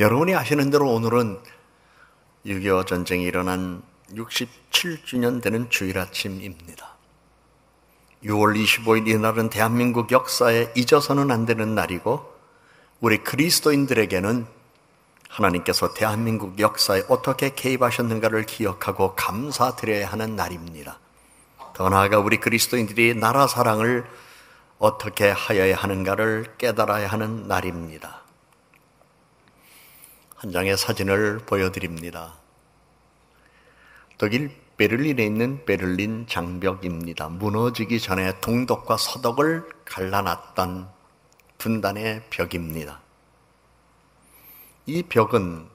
여러분이 아시는 대로 오늘은 6.25 전쟁이 일어난 67주년 되는 주일 아침입니다. 6월 25일 이날은 대한민국 역사에 잊어서는 안 되는 날이고, 우리 그리스도인들에게는 하나님께서 대한민국 역사에 어떻게 개입하셨는가를 기억하고 감사드려야 하는 날입니다. 더 나아가 우리 그리스도인들이 나라 사랑을 어떻게 하여야 하는가를 깨달아야 하는 날입니다. 한 장의 사진을 보여드립니다. 독일 베를린에 있는 베를린 장벽입니다. 무너지기 전에 동독과 서독을 갈라놨던 분단의 벽입니다. 이 벽은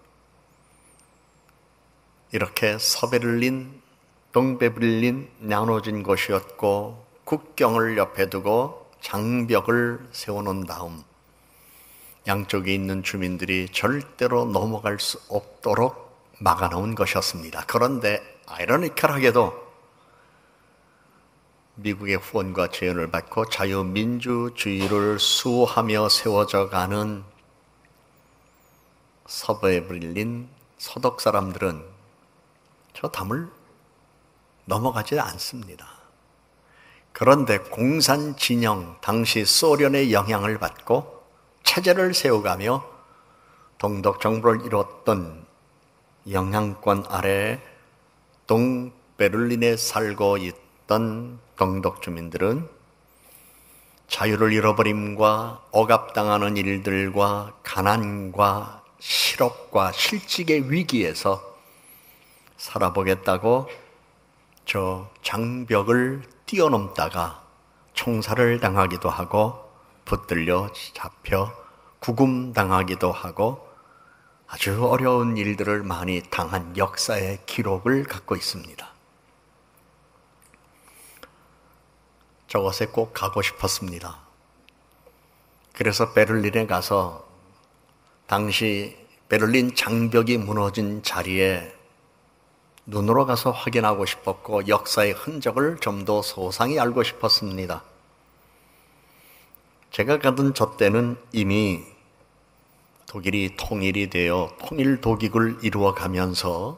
이렇게 서베를린, 동베를린 나눠진 곳이었고, 국경을 옆에 두고 장벽을 세워놓은 다음 양쪽에 있는 주민들이 절대로 넘어갈 수 없도록 막아놓은 것이었습니다. 그런데 아이러니컬하게도 미국의 후원과 지원을 받고 자유민주주의를 수호하며 세워져 가는 서베를린 서독 사람들은 저 담을 넘어가지 않습니다. 그런데 공산 진영, 당시 소련의 영향을 받고 체제를 세워가며 동독 정부를 이뤘던 영향권 아래 동베를린에 살고 있던 동독 주민들은 자유를 잃어버림과 억압당하는 일들과 가난과 실업과 실직의 위기에서 살아보겠다고 저 장벽을 뛰어넘다가 총살을 당하기도 하고 붙들려 잡혀 구금당하기도 하고 아주 어려운 일들을 많이 당한 역사의 기록을 갖고 있습니다. 저곳에 꼭 가고 싶었습니다. 그래서 베를린에 가서 당시 베를린 장벽이 무너진 자리에 눈으로 가서 확인하고 싶었고, 역사의 흔적을 좀 더 소상히 알고 싶었습니다. 제가 가던 저 때는 이미 독일이 통일이 되어 통일 독일을 이루어가면서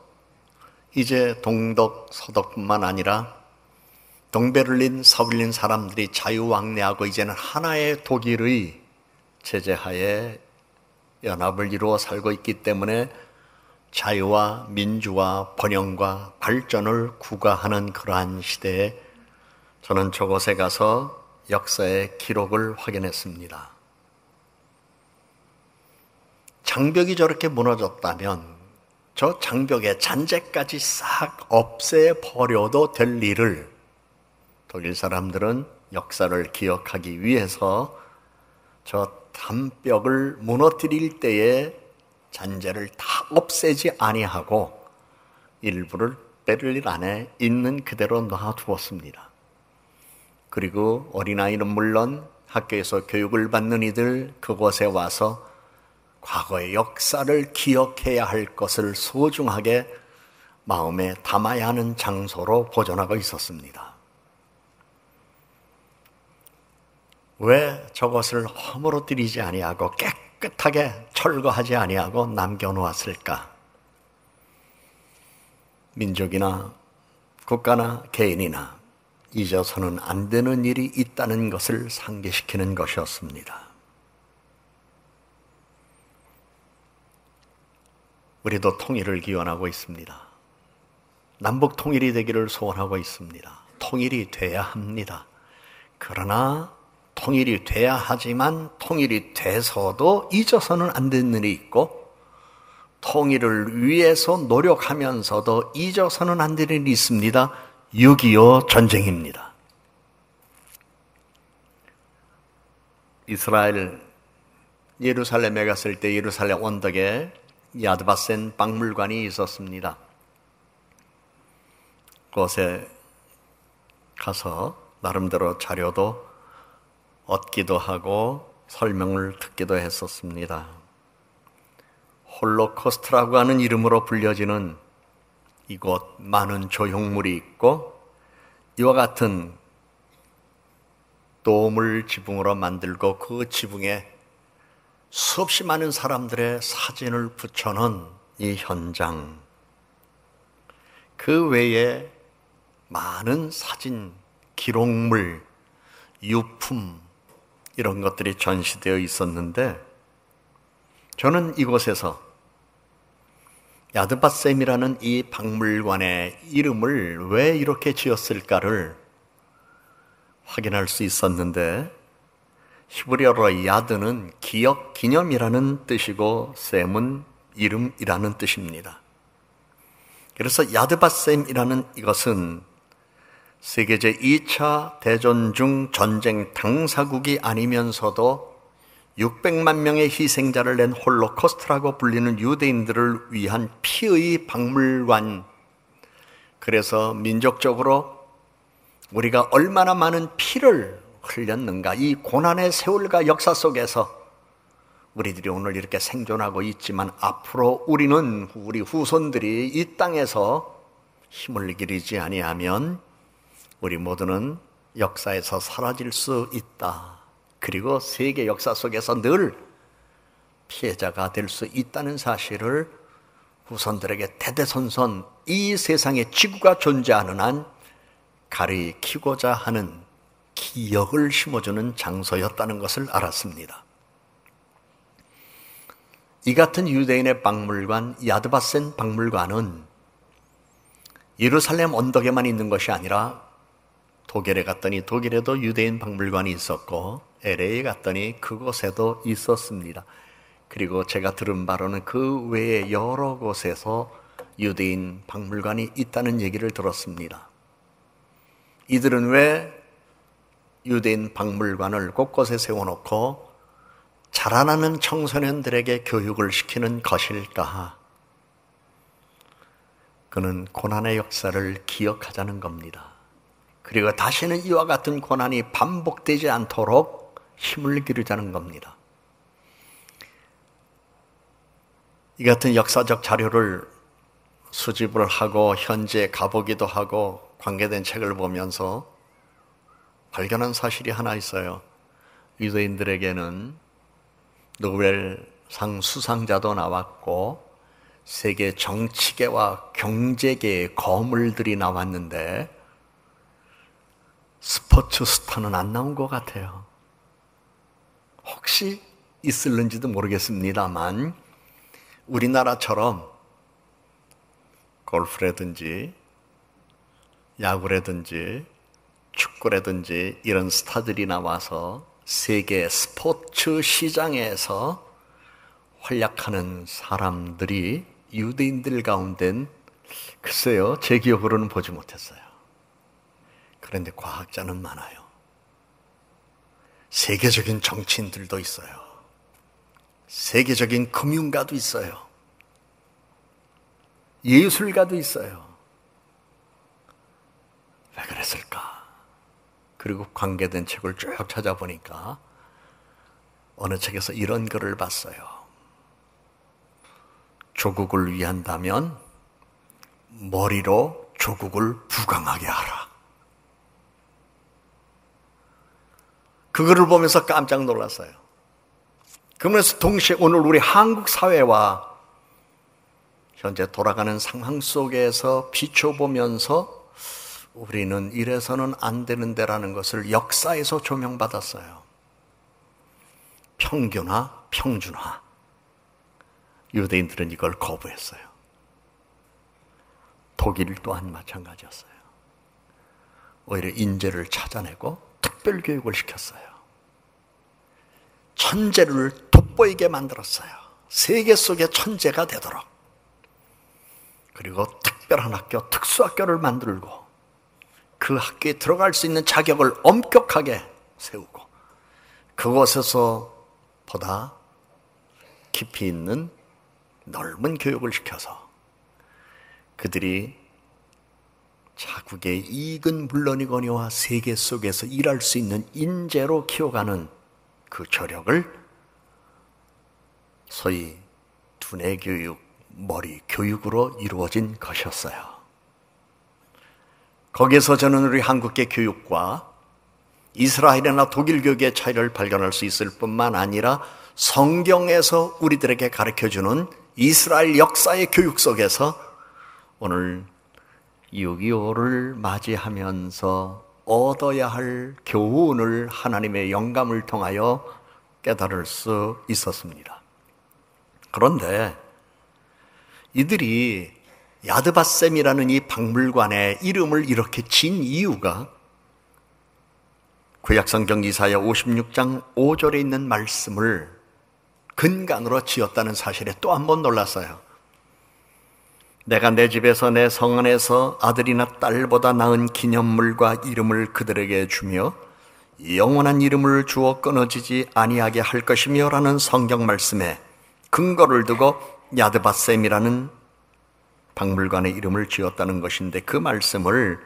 이제 동독, 서독뿐만 아니라 동베를린, 서베를린 사람들이 자유왕래하고 이제는 하나의 독일의 체제하에 연합을 이루어 살고 있기 때문에 자유와 민주와 번영과 발전을 구가하는 그러한 시대에 저는 저곳에 가서 역사의 기록을 확인했습니다. 장벽이 저렇게 무너졌다면 저 장벽의 잔재까지 싹 없애버려도 될 일을 독일 사람들은 역사를 기억하기 위해서 저 담벽을 무너뜨릴 때에 잔재를 다 없애지 아니하고 일부를 베를린 안에 있는 그대로 놔두었습니다. 그리고 어린아이는 물론 학교에서 교육을 받는 이들 그곳에 와서 과거의 역사를 기억해야 할 것을 소중하게 마음에 담아야 하는 장소로 보존하고 있었습니다. 왜 저것을 허물어뜨리지 아니하고 깨끗하게 철거하지 아니하고 남겨놓았을까? 민족이나 국가나 개인이나 잊어서는 안 되는 일이 있다는 것을 상기시키는 것이었습니다. 우리도 통일을 기원하고 있습니다. 남북 통일이 되기를 소원하고 있습니다. 통일이 돼야 합니다. 그러나 통일이 돼야 하지만 통일이 돼서도 잊어서는 안 되는 일이 있고, 통일을 위해서 노력하면서도 잊어서는 안 되는 일이 있습니다. 6.25 전쟁입니다. 이스라엘 예루살렘에 갔을 때 예루살렘 언덕에 야드바센 박물관이 있었습니다. 그곳에 가서 나름대로 자료도 얻기도 하고 설명을 듣기도 했었습니다. 홀로코스트라고 하는 이름으로 불려지는 이곳 많은 조형물이 있고, 이와 같은 도움을 지붕으로 만들고 그 지붕에 수없이 많은 사람들의 사진을 붙여놓은 이 현장, 그 외에 많은 사진, 기록물, 유품 이런 것들이 전시되어 있었는데, 저는 이곳에서 야드바셈이라는 이 박물관의 이름을 왜 이렇게 지었을까를 확인할 수 있었는데, 히브리어로 야드는 기억, 기념이라는 뜻이고 셈은 이름이라는 뜻입니다. 그래서 야드바셈이라는 이것은 세계 제2차 대전 중 전쟁 당사국이 아니면서도 600만 명의 희생자를 낸 홀로코스트라고 불리는 유대인들을 위한 피의 박물관, 그래서 민족적으로 우리가 얼마나 많은 피를 흘렸는가, 이 고난의 세월과 역사 속에서 우리들이 오늘 이렇게 생존하고 있지만 앞으로 우리는, 우리 후손들이 이 땅에서 힘을 기르지 아니하면 우리 모두는 역사에서 사라질 수 있다. 그리고 세계 역사 속에서 늘 피해자가 될 수 있다는 사실을 후손들에게 대대손손 이 세상에 지구가 존재하는 한 가리키고자 하는 기억을 심어주는 장소였다는 것을 알았습니다. 이 같은 유대인의 박물관, 야드바셈 박물관은 예루살렘 언덕에만 있는 것이 아니라 독일에 갔더니 독일에도 유대인 박물관이 있었고 LA에 갔더니 그곳에도 있었습니다. 그리고 제가 들은 바로는 그 외에 여러 곳에서 유대인 박물관이 있다는 얘기를 들었습니다. 이들은 왜 유대인 박물관을 곳곳에 세워놓고 자라나는 청소년들에게 교육을 시키는 것일까? 그는 고난의 역사를 기억하자는 겁니다. 그리고 다시는 이와 같은 고난이 반복되지 않도록 힘을 기르자는 겁니다. 이 같은 역사적 자료를 수집을 하고 현지에 가보기도 하고 관계된 책을 보면서 발견한 사실이 하나 있어요. 유대인들에게는 노벨상 수상자도 나왔고 세계 정치계와 경제계의 거물들이 나왔는데 스포츠 스타는 안 나온 것 같아요. 혹시 있을는지도 모르겠습니다만 우리나라처럼 골프라든지 야구라든지 축구라든지 이런 스타들이 나와서 세계 스포츠 시장에서 활약하는 사람들이 유대인들 가운데는 글쎄요, 제 기억으로는 보지 못했어요. 그런데 과학자는 많아요. 세계적인 정치인들도 있어요. 세계적인 금융가도 있어요. 예술가도 있어요. 왜 그랬을까? 그리고 관계된 책을 쭉 찾아보니까 어느 책에서 이런 글을 봤어요. 조국을 위한다면 머리로 조국을 부강하게 하라. 그 글을 보면서 깜짝 놀랐어요. 그러면서 동시에 오늘 우리 한국 사회와 현재 돌아가는 상황 속에서 비춰보면서 우리는 이래서는 안 되는데라는 것을 역사에서 조명받았어요. 평균화, 평준화. 유대인들은 이걸 거부했어요. 독일 또한 마찬가지였어요. 오히려 인재를 찾아내고 특별 교육을 시켰어요. 천재를 돋보이게 만들었어요. 세계 속의 천재가 되도록. 그리고 특별한 학교, 특수학교를 만들고 그 학교에 들어갈 수 있는 자격을 엄격하게 세우고 그곳에서 보다 깊이 있는 넓은 교육을 시켜서 그들이 자국의 이익은 물론이거니와 세계 속에서 일할 수 있는 인재로 키워가는 그 저력을 소위 두뇌 교육, 머리 교육으로 이루어진 것이었어요. 거기에서 저는 우리 한국의 교육과 이스라엘이나 독일 교계의 차이를 발견할 수 있을 뿐만 아니라 성경에서 우리들에게 가르쳐주는 이스라엘 역사의 교육 속에서 오늘 6.25를 맞이하면서 얻어야 할 교훈을 하나님의 영감을 통하여 깨달을 수 있었습니다. 그런데 이들이 야드바셈이라는 이 박물관의 이름을 이렇게 진 이유가 구약성경 이사야 56장 5절에 있는 말씀을 근간으로 지었다는 사실에 또 한 번 놀랐어요. 내가 내 집에서 내 성 안에서 아들이나 딸보다 나은 기념물과 이름을 그들에게 주며 영원한 이름을 주어 끊어지지 아니하게 할 것이며 라는 성경 말씀에 근거를 두고 야드바셈이라는 박물관의 이름을 지었다는 것인데, 그 말씀을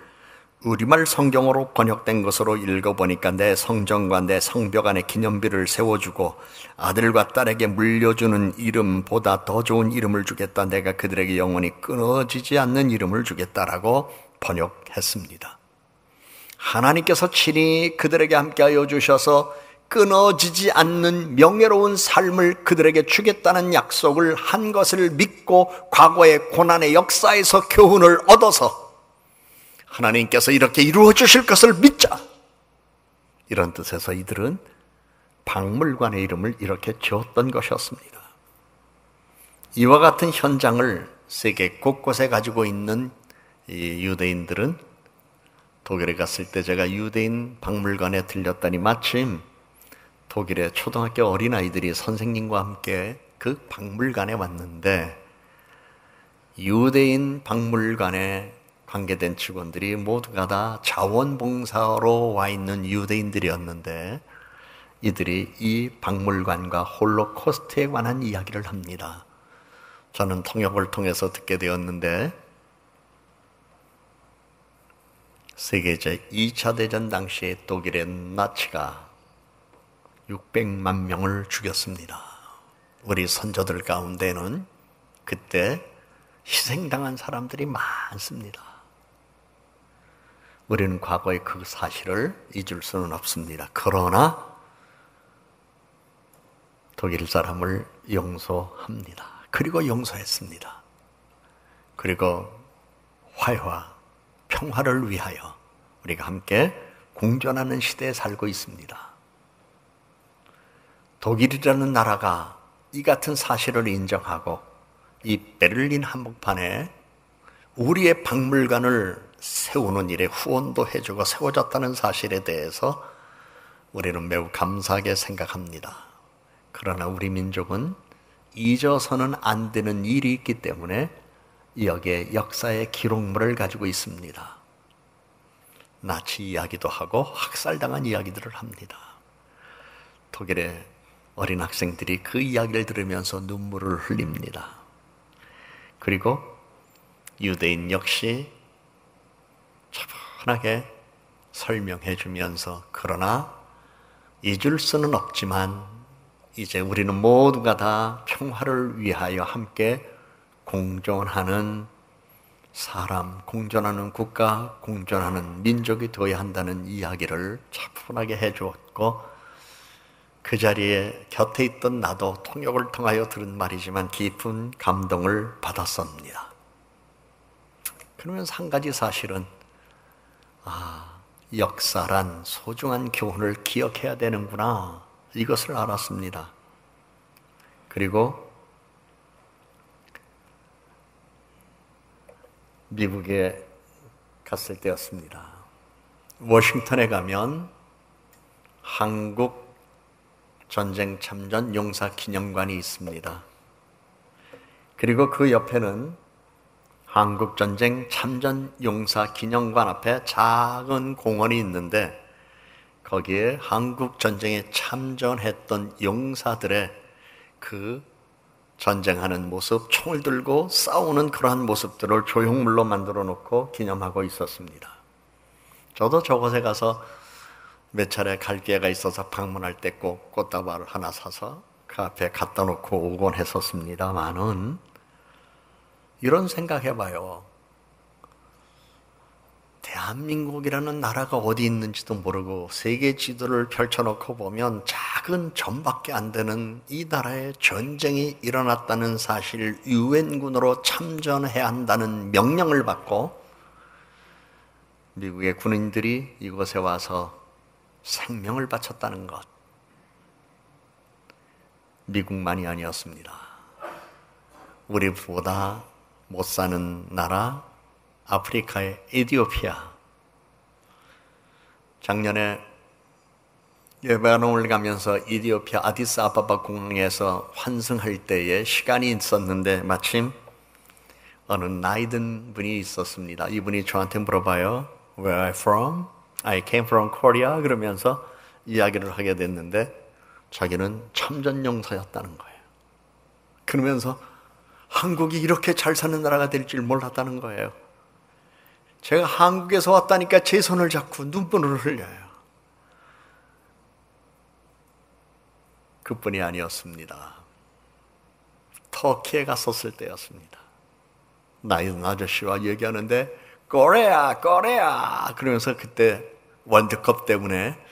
우리말 성경으로 번역된 것으로 읽어보니까 내 성전과 내 성벽 안에 기념비를 세워주고 아들과 딸에게 물려주는 이름보다 더 좋은 이름을 주겠다, 내가 그들에게 영원히 끊어지지 않는 이름을 주겠다라고 번역했습니다. 하나님께서 친히 그들에게 함께하여 주셔서 끊어지지 않는 명예로운 삶을 그들에게 주겠다는 약속을 한 것을 믿고 과거의 고난의 역사에서 교훈을 얻어서 하나님께서 이렇게 이루어 주실 것을 믿자, 이런 뜻에서 이들은 박물관의 이름을 이렇게 지었던 것이었습니다. 이와 같은 현장을 세계 곳곳에 가지고 있는 이 유대인들은, 독일에 갔을 때 제가 유대인 박물관에 들렸더니 마침 독일의 초등학교 어린아이들이 선생님과 함께 그 박물관에 왔는데, 유대인 박물관에 관계된 직원들이 모두가 다 자원봉사로 와 있는 유대인들이었는데, 이들이 이 박물관과 홀로코스트에 관한 이야기를 합니다. 저는 통역을 통해서 듣게 되었는데, 세계 제2차 대전 당시에 독일의 나치가 600만 명을 죽였습니다. 우리 선조들 가운데는 그때 희생당한 사람들이 많습니다. 우리는 과거의 그 사실을 잊을 수는 없습니다. 그러나 독일 사람을 용서합니다. 그리고 용서했습니다. 그리고 화해와 평화를 위하여 우리가 함께 공존하는 시대에 살고 있습니다. 독일이라는 나라가 이 같은 사실을 인정하고 이 베를린 한복판에 우리의 박물관을 세우는 일에 후원도 해주고 세워졌다는 사실에 대해서 우리는 매우 감사하게 생각합니다. 그러나 우리 민족은 잊어서는 안 되는 일이 있기 때문에 여기에 역사의 기록물을 가지고 있습니다. 나치 이야기도 하고 학살당한 이야기들을 합니다. 독일의 어린 학생들이 그 이야기를 들으면서 눈물을 흘립니다. 그리고 유대인 역시 차분하게 설명해 주면서, 그러나 잊을 수는 없지만 이제 우리는 모두가 다 평화를 위하여 함께 공존하는 사람, 공존하는 국가, 공존하는 민족이 되어야 한다는 이야기를 차분하게 해주었고, 그 자리에 곁에 있던 나도 통역을 통하여 들은 말이지만 깊은 감동을 받았습니다. 그러면서 한 가지 사실은, 역사란 소중한 교훈을 기억해야 되는구나, 이것을 알았습니다. 그리고 미국에 갔을 때였습니다. 워싱턴에 가면 한국 전쟁 참전 용사 기념관이 있습니다. 그리고 그 옆에는 한국 전쟁 참전 용사 기념관 앞에 작은 공원이 있는데, 거기에 한국 전쟁에 참전했던 용사들의 그 전쟁하는 모습, 총을 들고 싸우는 그러한 모습들을 조형물로 만들어 놓고 기념하고 있었습니다. 저도 저곳에 가서 몇 차례 갈 기회가 있어서 방문할 때 꼭 꽃다발을 하나 사서 그 앞에 갖다 놓고 오곤 했었습니다만은, 이런 생각해봐요. 대한민국이라는 나라가 어디 있는지도 모르고 세계 지도를 펼쳐놓고 보면 작은 점밖에 안 되는 이 나라에 전쟁이 일어났다는 사실, 유엔군으로 참전해야 한다는 명령을 받고 미국의 군인들이 이곳에 와서 생명을 바쳤다는 것, 미국만이 아니었습니다. 우리보다 못 사는 나라, 아프리카의 에티오피아. 작년에 레바논을 가면서 에티오피아 아디스아바바 공항에서 환승할 때에 시간이 있었는데 마침 어느 나이 든 분이 있었습니다. 이분이 저한테 물어봐요. Where are you from? I came from Korea. 그러면서 이야기를 하게 됐는데 자기는 참전용사였다는 거예요. 그러면서 한국이 이렇게 잘 사는 나라가 될 줄 몰랐다는 거예요. 제가 한국에서 왔다니까 제 손을 잡고 눈물을 흘려요. 그뿐이 아니었습니다. 터키에 갔었을 때였습니다. 나이 든 아저씨와 얘기하는데 코리아 그러면서 그때 월드컵 때문에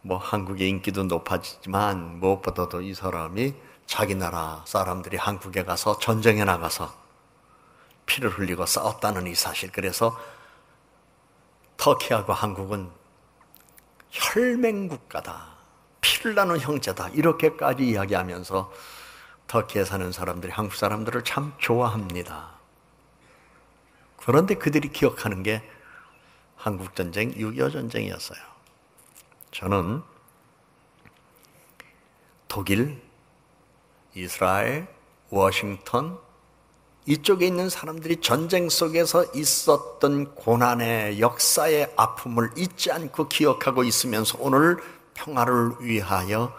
뭐 한국의 인기도 높아지지만 무엇보다도 이 사람이 자기 나라 사람들이 한국에 가서 전쟁에 나가서 피를 흘리고 싸웠다는 이 사실, 그래서 터키하고 한국은 혈맹국가다, 피를 나눈 형제다, 이렇게까지 이야기하면서 터키에 사는 사람들이 한국 사람들을 참 좋아합니다. 그런데 그들이 기억하는 게 한국전쟁, 6.25 전쟁이었어요. 저는 독일, 이스라엘, 워싱턴 이쪽에 있는 사람들이 전쟁 속에서 있었던 고난의 역사의 아픔을 잊지 않고 기억하고 있으면서 오늘 평화를 위하여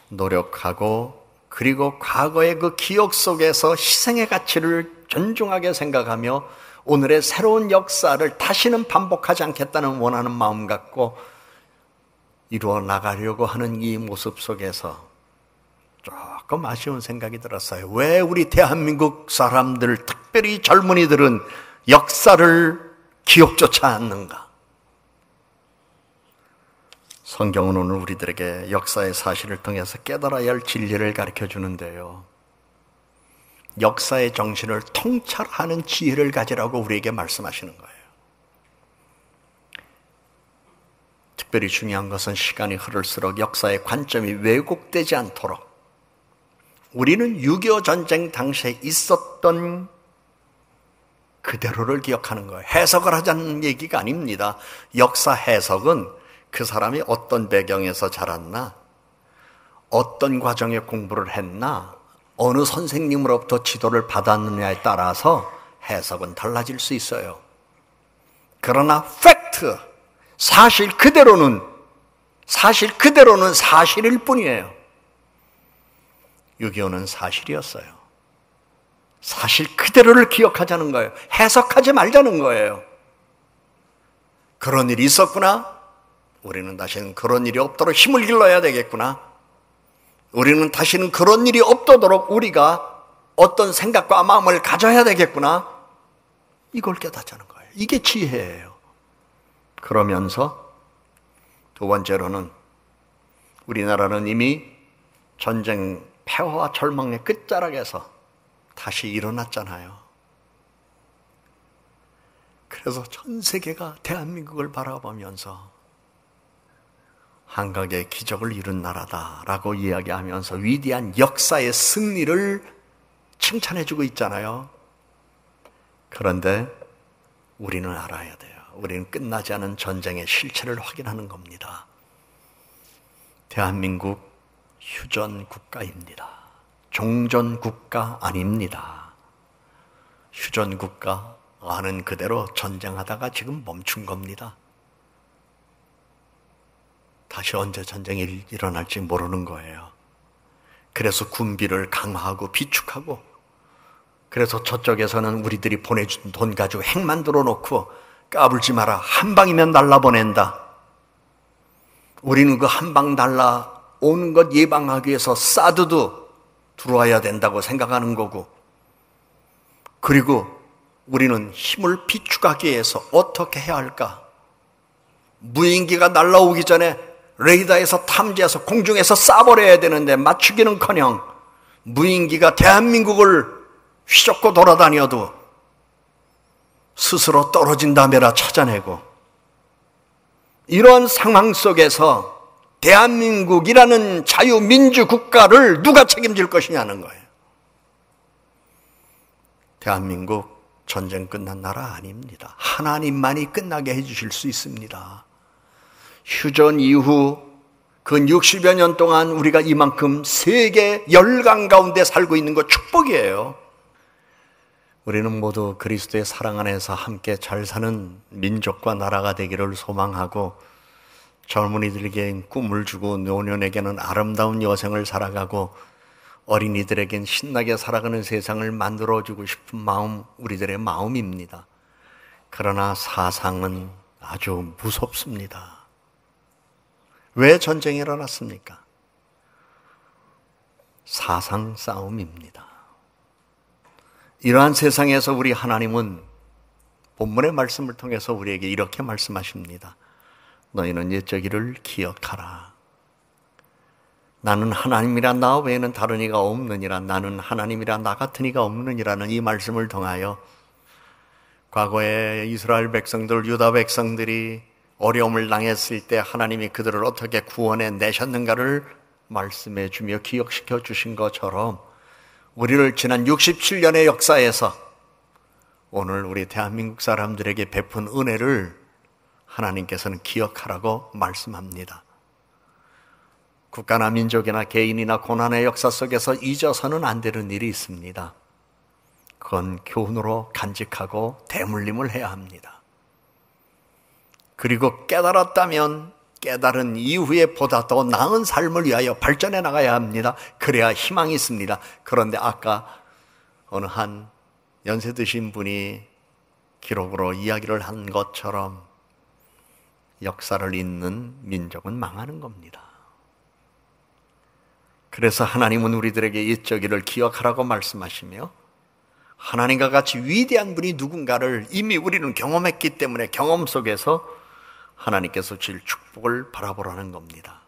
노력하고, 그리고 과거의 그 기억 속에서 희생의 가치를 존중하게 생각하며 오늘의 새로운 역사를 다시는 반복하지 않겠다는 원하는 마음 갖고 이루어 나가려고 하는 이 모습 속에서 조금 아쉬운 생각이 들었어요. 왜 우리 대한민국 사람들, 특별히 젊은이들은 역사를 기억조차 않는가? 성경은 오늘 우리들에게 역사의 사실을 통해서 깨달아야 할 진리를 가르쳐 주는데요. 역사의 정신을 통찰하는 지혜를 가지라고 우리에게 말씀하시는 거예요. 특별히 중요한 것은 시간이 흐를수록 역사의 관점이 왜곡되지 않도록 우리는 6.25 전쟁 당시에 있었던 그대로를 기억하는 거예요. 해석을 하자는 얘기가 아닙니다. 역사 해석은 그 사람이 어떤 배경에서 자랐나, 어떤 과정의 공부를 했나, 어느 선생님으로부터 지도를 받았느냐에 따라서 해석은 달라질 수 있어요. 그러나 팩트, 사실 그대로는 사실일 뿐이에요. 6.25는 사실이었어요. 사실 그대로를 기억하자는 거예요. 해석하지 말자는 거예요. 그런 일이 있었구나. 우리는 다시는 그런 일이 없도록 힘을 길러야 되겠구나. 우리는 다시는 그런 일이 없도록 우리가 어떤 생각과 마음을 가져야 되겠구나. 이걸 깨닫자는 거예요. 이게 지혜예요. 그러면서 두 번째로는 우리나라는 이미 전쟁 폐허와 절망의 끝자락에서 다시 일어났잖아요. 그래서 전 세계가 대한민국을 바라보면서 한각의 기적을 이룬 나라다라고 이야기하면서 위대한 역사의 승리를 칭찬해주고 있잖아요. 그런데 우리는 알아야 돼요. 우리는 끝나지 않은 전쟁의 실체를 확인하는 겁니다. 대한민국 휴전 국가입니다. 종전 국가 아닙니다. 휴전 국가 아는 그대로 전쟁하다가 지금 멈춘 겁니다. 다시 언제 전쟁이 일어날지 모르는 거예요. 그래서 군비를 강화하고 비축하고, 그래서 저쪽에서는 우리들이 보내준 돈 가지고 핵 만들어 놓고 까불지 마라, 한 방이면 날라보낸다. 우리는 그 한 방 날라오는 것 예방하기 위해서 사드도 들어와야 된다고 생각하는 거고, 그리고 우리는 힘을 비축하기 위해서 어떻게 해야 할까? 무인기가 날아오기 전에 레이더에서 탐지해서 공중에서 쏴버려야 되는데 맞추기는커녕 무인기가 대한민국을 휘젓고 돌아다녀도 스스로 떨어진다며라 찾아내고, 이런 상황 속에서 대한민국이라는 자유민주 국가를 누가 책임질 것이냐는 거예요. 대한민국 전쟁 끝난 나라 아닙니다. 하나님만이 끝나게 해주실 수 있습니다. 휴전 이후 근 60여 년 동안 우리가 이만큼 세계 열강 가운데 살고 있는 것 축복이에요. 우리는 모두 그리스도의 사랑 안에서 함께 잘 사는 민족과 나라가 되기를 소망하고, 젊은이들에겐 꿈을 주고 노년에게는 아름다운 여생을 살아가고 어린이들에겐 신나게 살아가는 세상을 만들어주고 싶은 마음, 우리들의 마음입니다. 그러나 사상은 아주 무섭습니다. 왜 전쟁이 일어났습니까? 사상 싸움입니다. 이러한 세상에서 우리 하나님은 본문의 말씀을 통해서 우리에게 이렇게 말씀하십니다. 너희는 옛적 일을 기억하라. 나는 하나님이라 나 외에는 다른 이가 없느니라. 나는 하나님이라 나 같은 이가 없느니라는 이 말씀을 통하여 과거에 이스라엘 백성들, 유다 백성들이 어려움을 당했을 때 하나님이 그들을 어떻게 구원해 내셨는가를 말씀해 주며 기억시켜 주신 것처럼, 우리를 지난 67년의 역사에서 오늘 우리 대한민국 사람들에게 베푼 은혜를 하나님께서는 기억하라고 말씀합니다. 국가나 민족이나 개인이나 고난의 역사 속에서 잊어서는 안 되는 일이 있습니다. 그건 교훈으로 간직하고 대물림을 해야 합니다. 그리고 깨달았다면 깨달은 이후에 보다 더 나은 삶을 위하여 발전해 나가야 합니다. 그래야 희망이 있습니다. 그런데 아까 어느 한 연세 드신 분이 기록으로 이야기를 한 것처럼 역사를 잊는 민족은 망하는 겁니다. 그래서 하나님은 우리들에게 옛적 일을 기억하라고 말씀하시며, 하나님과 같이 위대한 분이 누군가를 이미 우리는 경험했기 때문에 경험 속에서 하나님께서 주실 축복을 바라보라는 겁니다.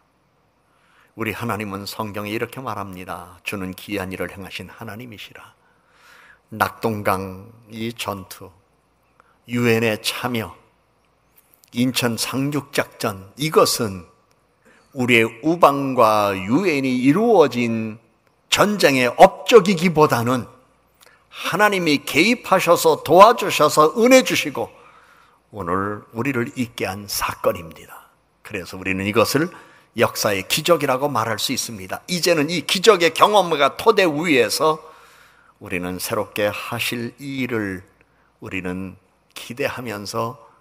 우리 하나님은 성경에 이렇게 말합니다. 주는 기이한 일을 행하신 하나님이시라. 낙동강 이 전투, 유엔의 참여, 인천 상륙작전, 이것은 우리의 우방과 유엔이 이루어진 전쟁의 업적이기보다는 하나님이 개입하셔서 도와주셔서 은혜 주시고 오늘 우리를 있게 한 사건입니다. 그래서 우리는 이것을 역사의 기적이라고 말할 수 있습니다. 이제는 이 기적의 경험과 토대 위에서 우리는 새롭게 하실 이 일을 우리는 기대하면서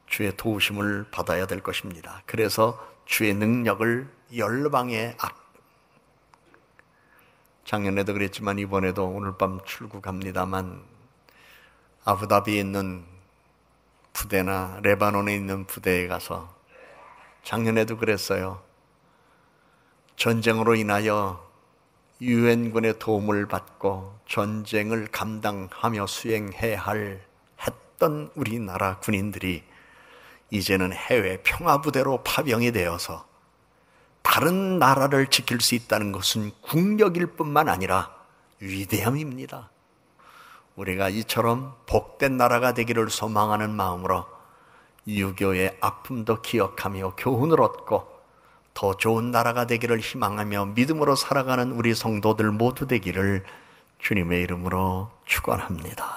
주의 도우심을 받아야 될 것입니다. 그래서 주의 능력을 열방에 작년에도 그랬지만 이번에도 오늘 밤 출국합니다만 아부다비에 있는 부대나 레바논에 있는 부대에 가서 작년에도 그랬어요. 전쟁으로 인하여 유엔군의 도움을 받고 전쟁을 감당하며 수행해야 했던 우리나라 군인들이 이제는 해외 평화부대로 파병이 되어서 다른 나라를 지킬 수 있다는 것은 국력일 뿐만 아니라 위대함입니다. 우리가 이처럼 복된 나라가 되기를 소망하는 마음으로 유교의 아픔도 기억하며 교훈을 얻고 더 좋은 나라가 되기를 희망하며 믿음으로 살아가는 우리 성도들 모두 되기를 주님의 이름으로 축원합니다.